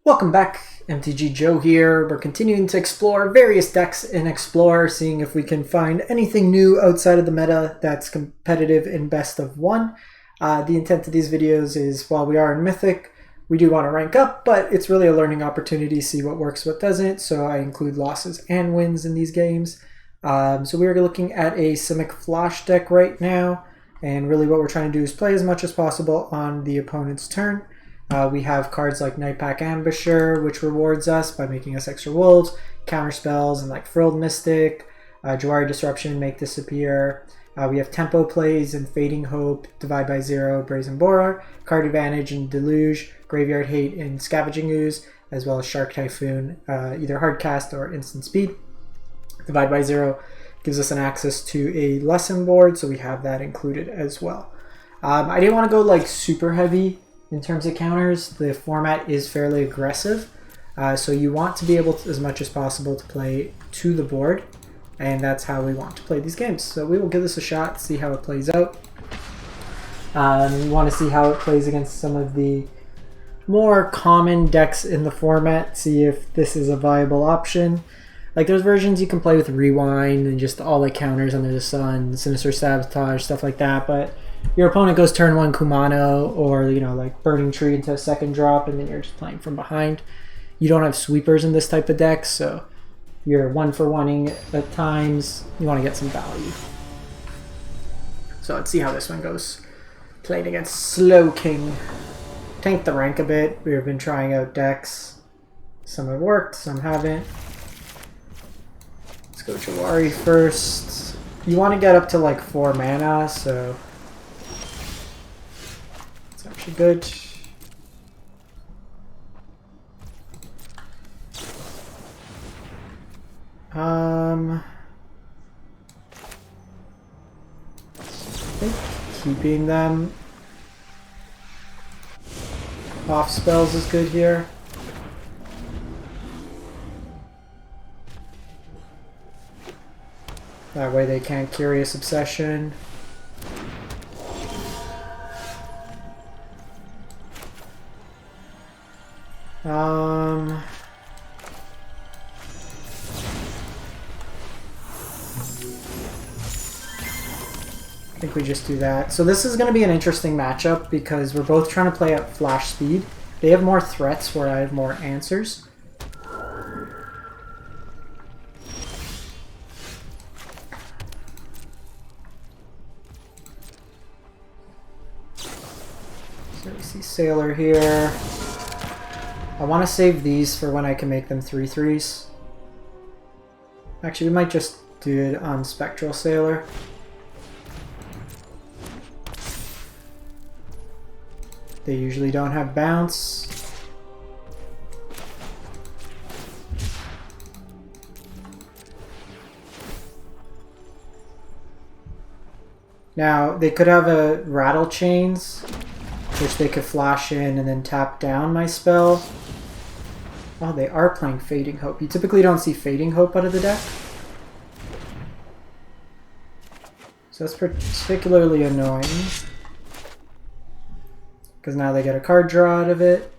Welcome back, MTG Joe here. We're continuing to explore various decks in Explore, seeing if we can find anything new outside of the meta that's competitive in best of one. The intent of these videos is, while we are in Mythic, we do want to rank up, but it's really a learning opportunity, see what works, what doesn't, so I include losses and wins in these games. So we're looking at a Simic Flash deck right now, and really what we're trying to do is play as much as possible on the opponent's turn. We have cards like Nightpack Ambusher, which rewards us by making us extra wolves, counter spells, and like Frilled Mystic, Jawari Disruption, Make Disappear. We have Tempo Plays and Fading Hope, Divide by Zero, Brazen Borer, Card Advantage and Deluge, Graveyard Hate and Scavenging Ooze, as well as Shark Typhoon, either hard cast or instant speed. Divide by Zero gives us an access to a lesson board, so we have that included as well. I didn't want to go like super heavy in terms of counters. The format is fairly aggressive, so you want to be able to, as much as possible, to play to the board, and that's how we want to play these games. So we will give this a shot, see how it plays out. We want to see how it plays against some of the more common decks in the format, see if this is a viable option. Like, there's versions you can play with Rewind and just all the counters under the sun, Sinister Sabotage, stuff like that, but your opponent goes turn 1 Kumano, or like Burning Tree into a second drop, and then you're just playing from behind. You don't have sweepers in this type of deck, so you're one for oneing at times. You want to get some value. So let's see how this one goes. Playing against Slow King. Tanked the rank a bit. We've been trying out decks. Some have worked, some haven't. Let's go Jawari first. You want to get up to like 4 mana, so it's actually good. I think keeping them off spells is good here. That way they can't Curious Obsession. I think we just do that. So this is going to be an interesting matchup because we're both trying to play at flash speed. They have more threats where I have more answers. So we see Sailor here. I want to save these for when I can make them 3/3s. Actually, we might just do it on Spectral Sailor. They usually don't have bounce. Now, they could have a Rattle Chains, which they could flash in and then tap down my spell. Oh, they are playing Fading Hope. You typically don't see Fading Hope out of the deck, so that's particularly annoying, because now they get a card draw out of it.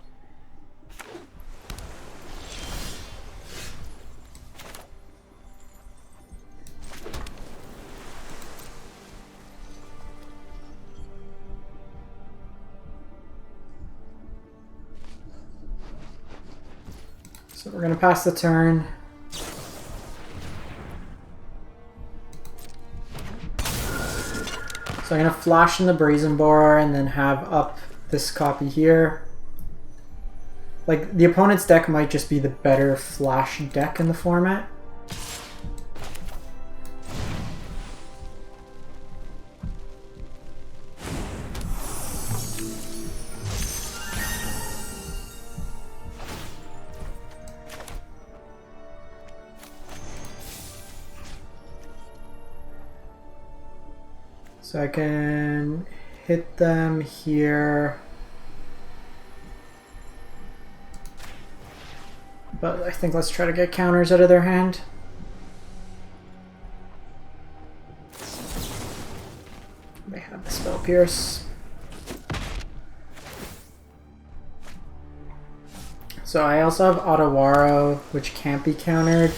So we're going to pass the turn. So I'm going to flash in the Brazen Borer and then have up this copy here. Like, the opponent's deck might just be the better flash deck in the format. So I can hit them here, but I think let's try to get counters out of their hand. They have the Spell Pierce. So I also have Otawaro, which can't be countered.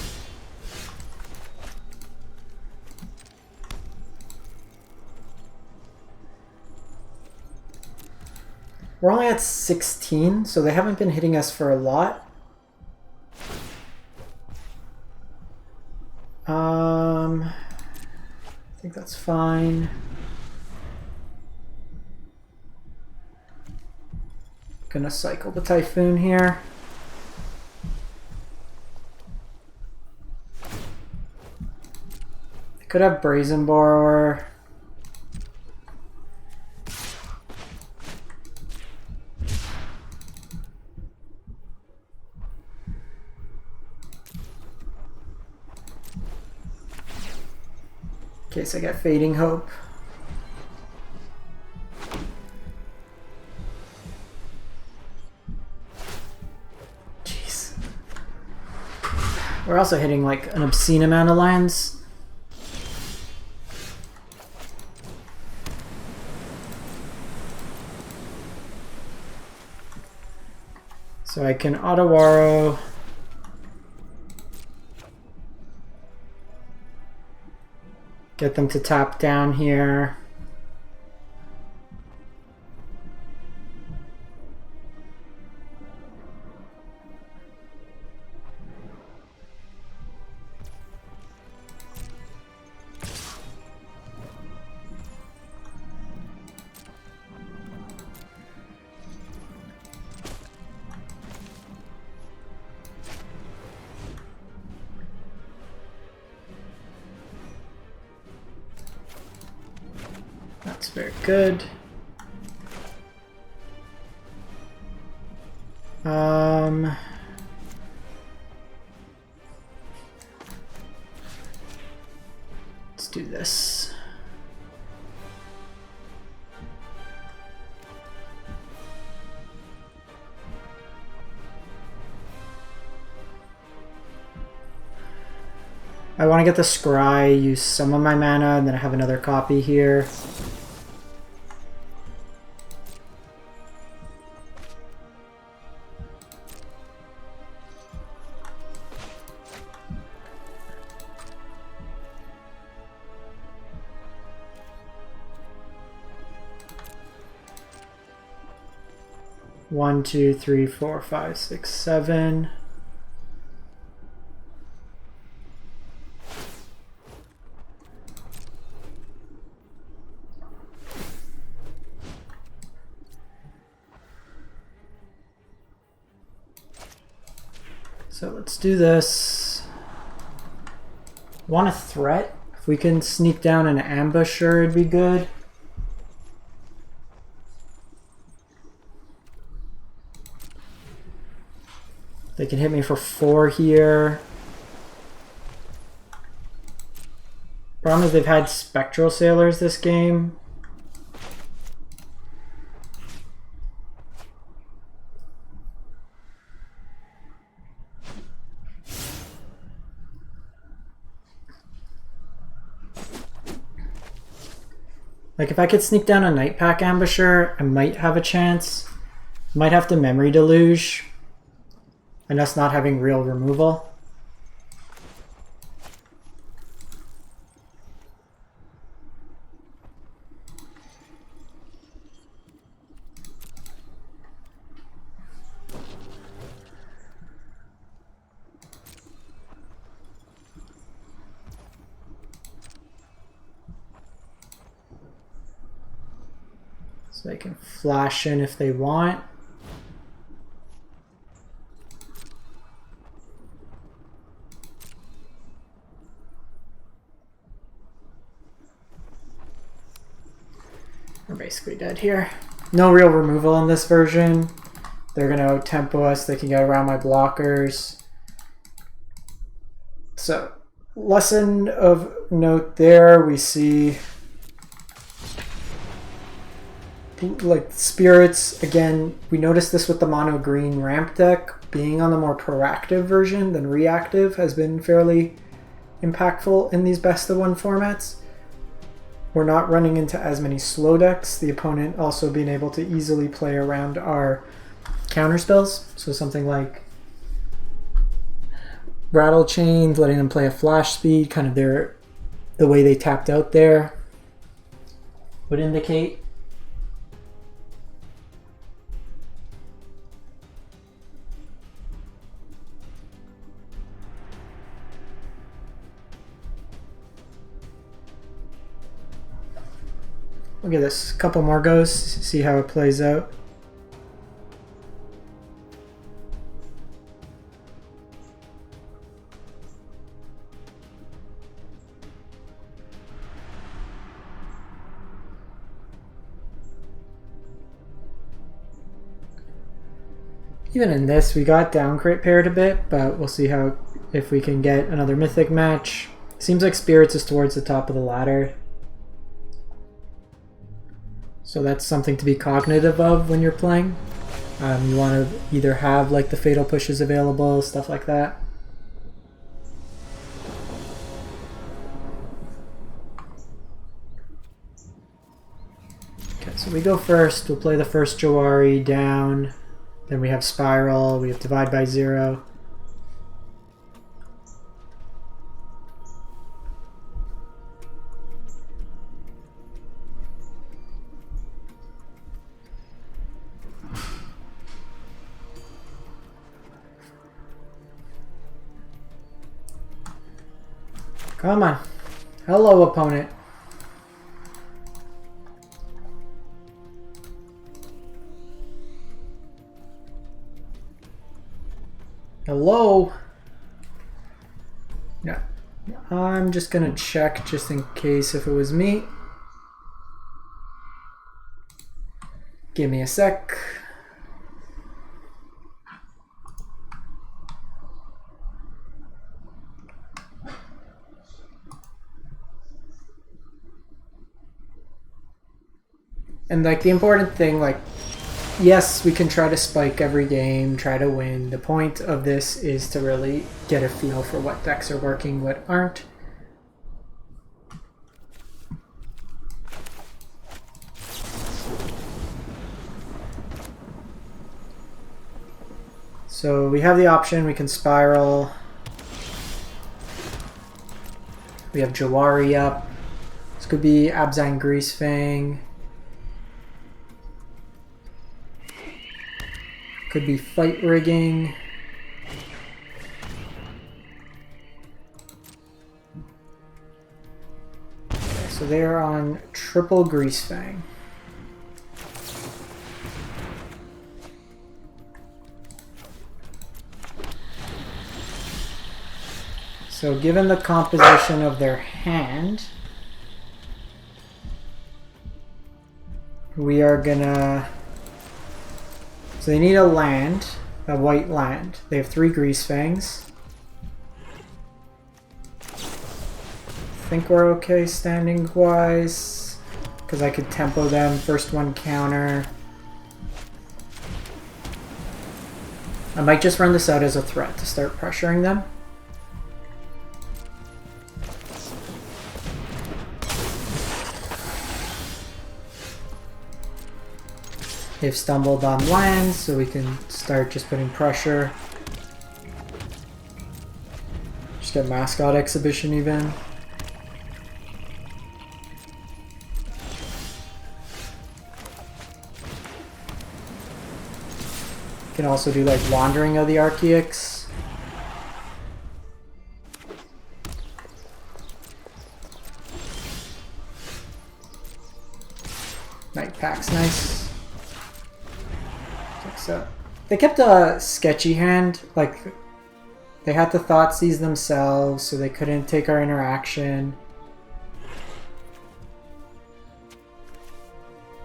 We're only at 16, so they haven't been hitting us for a lot. I think that's fine. Gonna cycle the Typhoon here. I could have Brazen Borrower. In case I get Fading Hope. Jeez. We're also hitting like an obscene amount of lands. So I can Otawaro. Get them to tap down here. That's very good. Let's do this. I want to get the Scry, use some of my mana, and then I have another copy here. One, two, three, four, five, six, seven. So let's do this. Want a threat? If we can sneak down an ambusher, it'd be good. They can hit me for 4 here. Problem is they've had Spectral Sailors this game. Like if I could sneak down a Nightpack Ambusher, I might have a chance. Might have to Memory Deluge. And us not having real removal. So they can flash in if they want. We're basically dead here. No real removal in this version. They're going to tempo us. They can get around my blockers. So, lesson of note there, we see like spirits. Again, we noticed this with the mono green ramp deck. Being on the more proactive version than reactive has been fairly impactful in these best of one formats. We're not running into as many slow decks. The opponent also being able to easily play around our counter spells. So something like Rattle Chains, letting them play a flash speed, kind of the way they tapped out there would indicate. Look at this, a couple more goes, see how it plays out. Even in this, we got down crit paired a bit, but we'll see how if we can get another mythic match. Seems like Spirits is towards the top of the ladder. So that's something to be cognitive of when you're playing. You want to either have like the fatal pushes available, stuff like that. Okay, so we go first. We'll play the first Jawari down. Then we have Spiral. We have Divide by Zero. Come on. Hello, opponent. Hello? No. I'm just gonna check just in case if it was me. Give me a sec. And like the important thing, like, yes, we can try to spike every game, try to win. The point of this is to really get a feel for what decks are working, what aren't. So we have the option, we can Spiral. We have Jawari up. This could be Abzan Greasefang. Could be Fight Rigging. Okay, so they're on triple Greasefang. So given the composition of their hand, we are gonna... So they need a land, a white land. They have 3 Greasefangs. I think we're okay standing-wise, because I could tempo them, first one counter. I might just run this out as a threat to start pressuring them. They've stumbled on lands, so we can start just putting pressure. Just get Mascot Exhibition even. Can also do like Wandering of the Archaeix. Nightpack's nice. So they kept a sketchy hand, like they had to Thoughtseize themselves, so they couldn't take our interaction.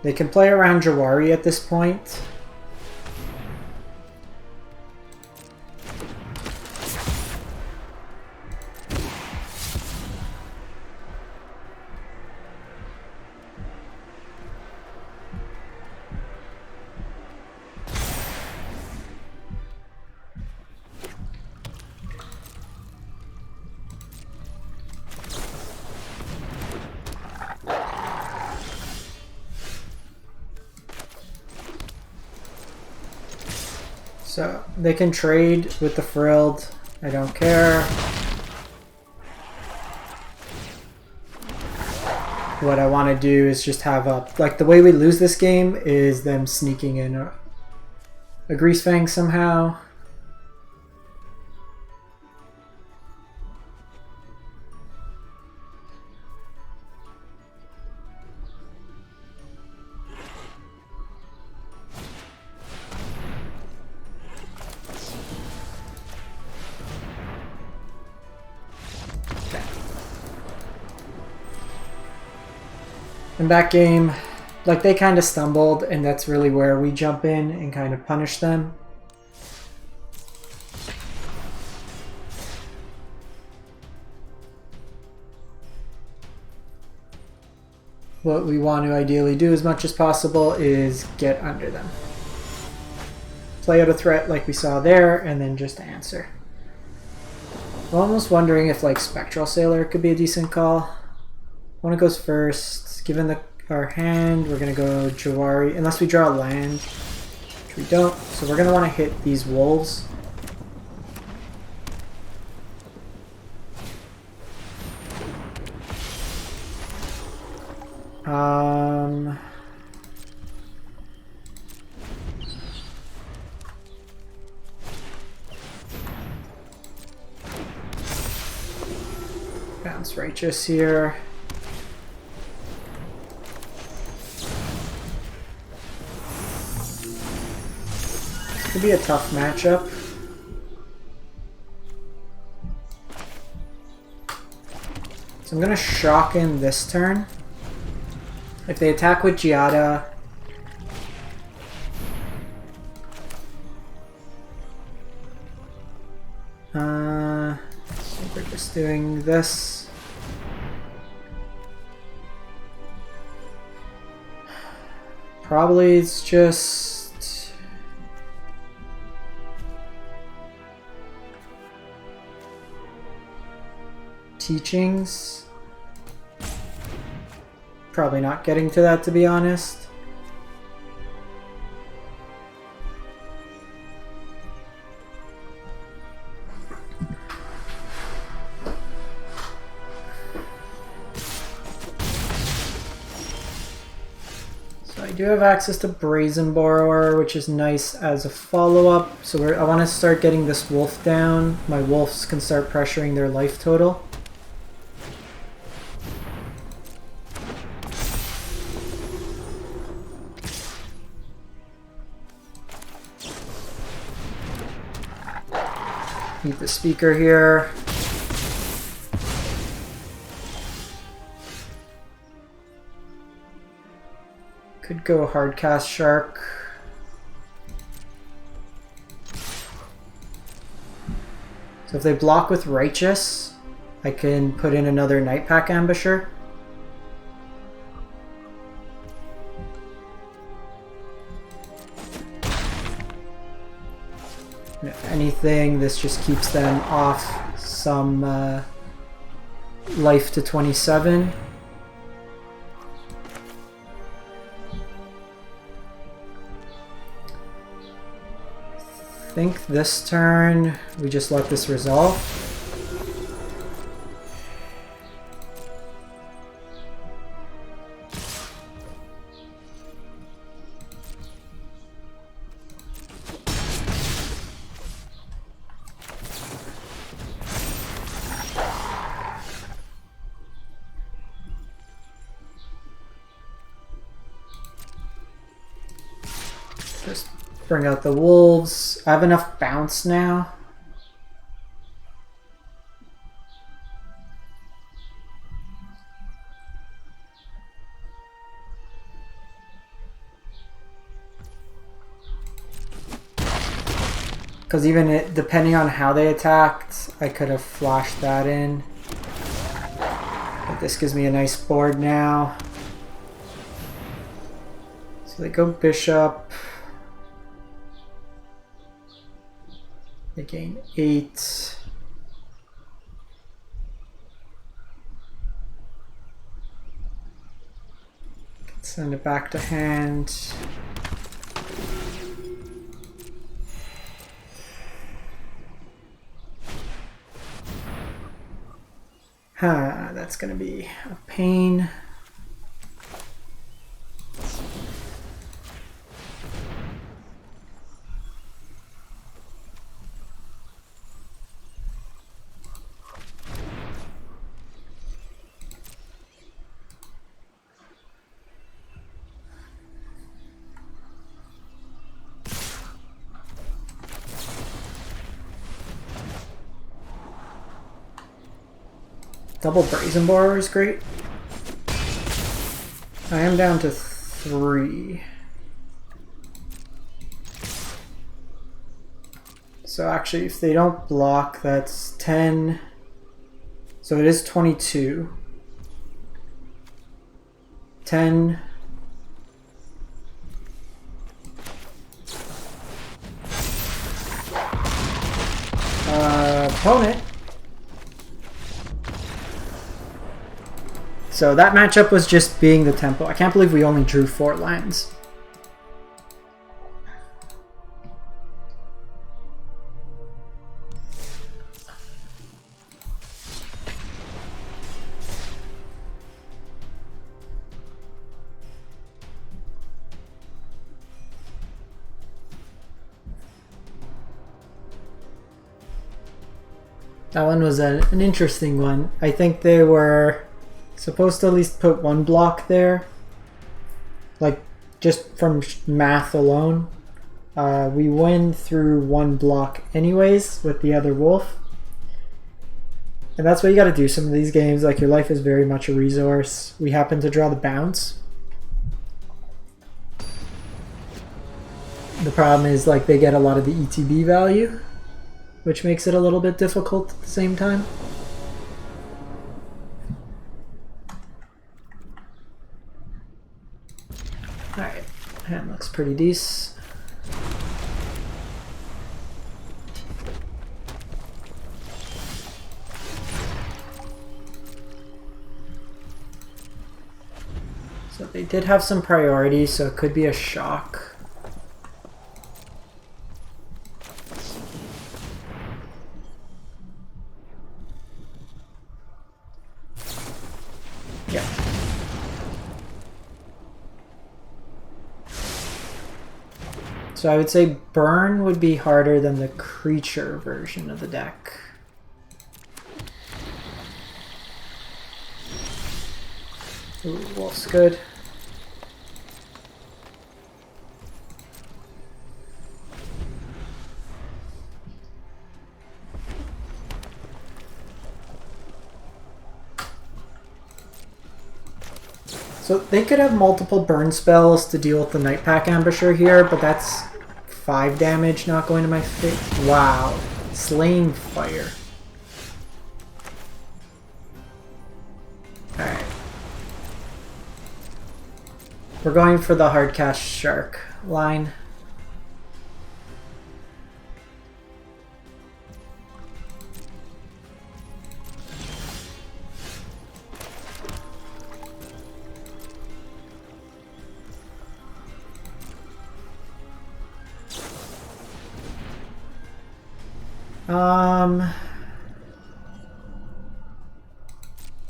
They can play around Jawari at this point. So they can trade with the frilled. I don't care. What I want to do is just have a, like, the way we lose this game is them sneaking in a Greasefang somehow. In that game, like, they kind of stumbled, and that's really where we jump in and kind of punish them. What we want to ideally do as much as possible is get under them. Play out a threat like we saw there, and then just answer. I'm almost wondering if, like, Spectral Sailor could be a decent call. One goes first. Given our hand, we're going to go Jawari, unless we draw a land, which we don't. So we're going to want to hit these wolves. Bounce Righteous here. Could be a tough matchup. So I'm going to shock in this turn. If they attack with Giada, so we're just doing this. Probably it's just teachings. Probably not getting to that, to be honest. So I do have access to Brazen Borrower, which is nice as a follow-up. So I want to start getting this wolf down. My wolves can start pressuring their life total. Keep the speaker here. Could go Hardcast Shark. So if they block with Righteous, I can put in another Nightpack Ambusher. If anything, this just keeps them off some life to 27. I think this turn we just let this resolve. Just bring out the wolves. I have enough bounce now. Because even depending on how they attacked, I could have flashed that in. But this gives me a nice board now. So they go Bishop. They gain 8. Can send it back to hand. That's going to be a pain. Double Brazen Borer is great. I am down to 3. So actually, if they don't block, that's 10. So it is 22. 10. Opponent. So that matchup was just being the tempo. I can't believe we only drew 4 lands. That one was an interesting one. I think they were supposed to at least put 1 block there. Like, just from math alone. We win through 1 block anyways with the other wolf. And that's what you gotta do some of these games. Like, your life is very much a resource. We happen to draw the bounce. The problem is, like, they get a lot of the ETB value, which makes it a little bit difficult at the same time. Alright, hand looks pretty decent. So they did have some priority, so it could be a shock. Yeah. So I would say burn would be harder than the creature version of the deck. Ooh, wolf's good. So they could have multiple burn spells to deal with the nightpack ambusher here, but that's 5 damage not going to my face. Wow. Slaying fire. Alright. We're going for the hard cast shark line.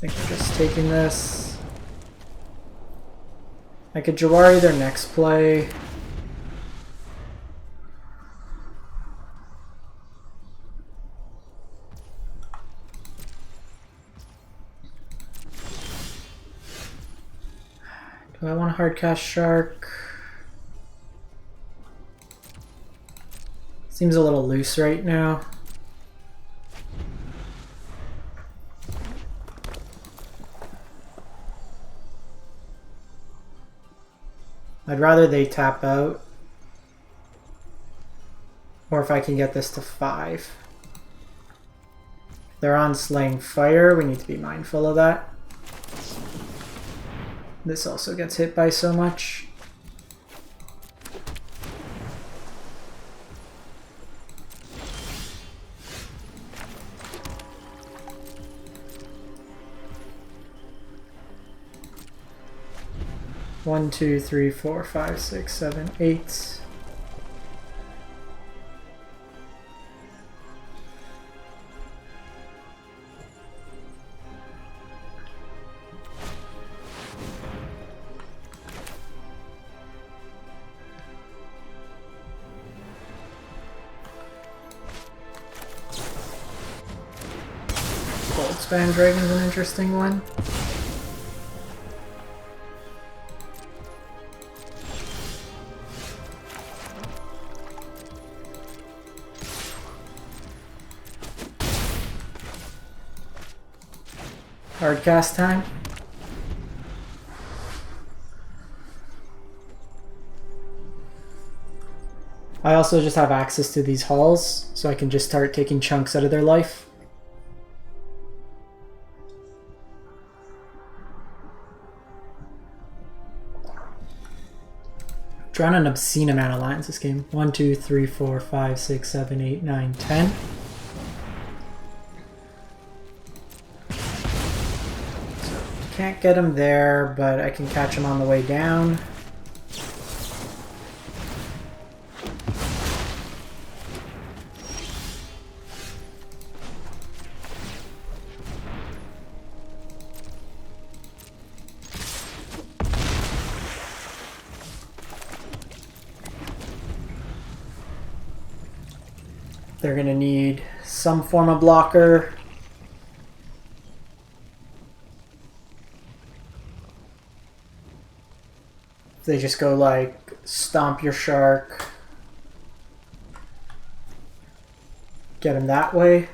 I think we're just taking this. I could Jawari their next play. Do I want a hard cast shark? Seems a little loose right now. I'd rather they tap out. Or if I can get this to 5. They're on Slaying Fire, we need to be mindful of that. This also gets hit by so much. One, two, three, four, five, six, 7, 8. Greasefang Dragon is an interesting one. Hard cast time. I also just have access to these halls, so I can just start taking chunks out of their life. Drawn an obscene amount of lines this game. 1, 2, 3, 4, 5, 6, 7, 8, 9, 10. Can't get him there, but I can catch him on the way down. They're going to need some form of blocker. They just go like stomp your shark, get him that way.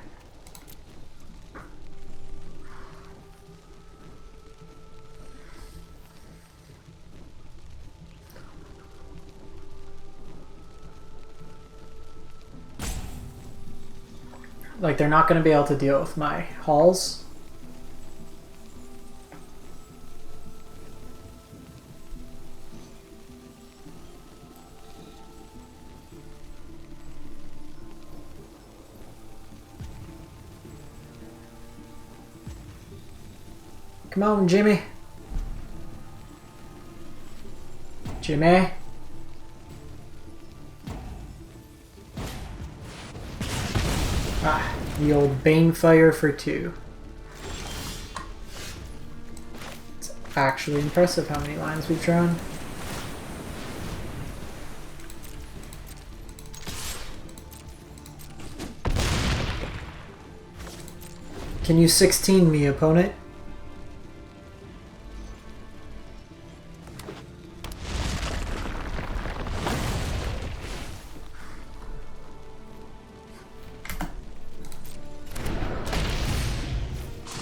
Like they're not going to be able to deal with my halls. Come on, Jimmy. Jimmy. Ah, the old Banefire for 2. It's actually impressive how many lines we've drawn. Can you 16 me, opponent?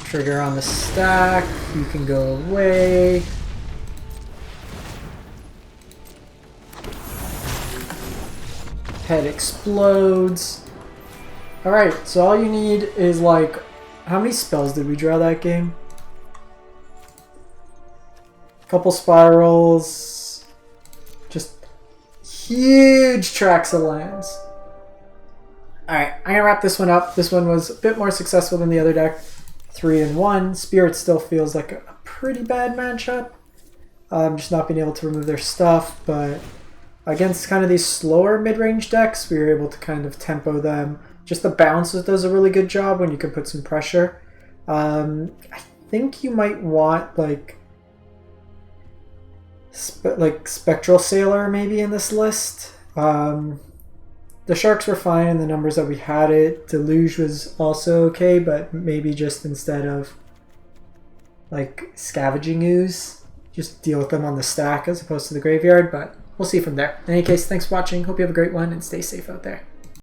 Trigger on the stack, you can go away. Head explodes. Alright, so all you need is like, how many spells did we draw that game? Couple spirals, just huge tracts of lands. Alright, I'm gonna wrap this one up. This one was a bit more successful than the other deck. 3-1. Spirit still feels like a pretty bad matchup. Just not being able to remove their stuff, but against kind of these slower mid-range decks, we were able to kind of tempo them. Just the bounce does a really good job when you can put some pressure. I think you might want like Spectral Sailor maybe in this list. The Sharks were fine in the numbers that we had it. Deluge was also okay, but maybe just instead of like Scavenging Ooze, just deal with them on the stack as opposed to the graveyard, but we'll see from there. In any case, thanks for watching. Hope you have a great one and stay safe out there.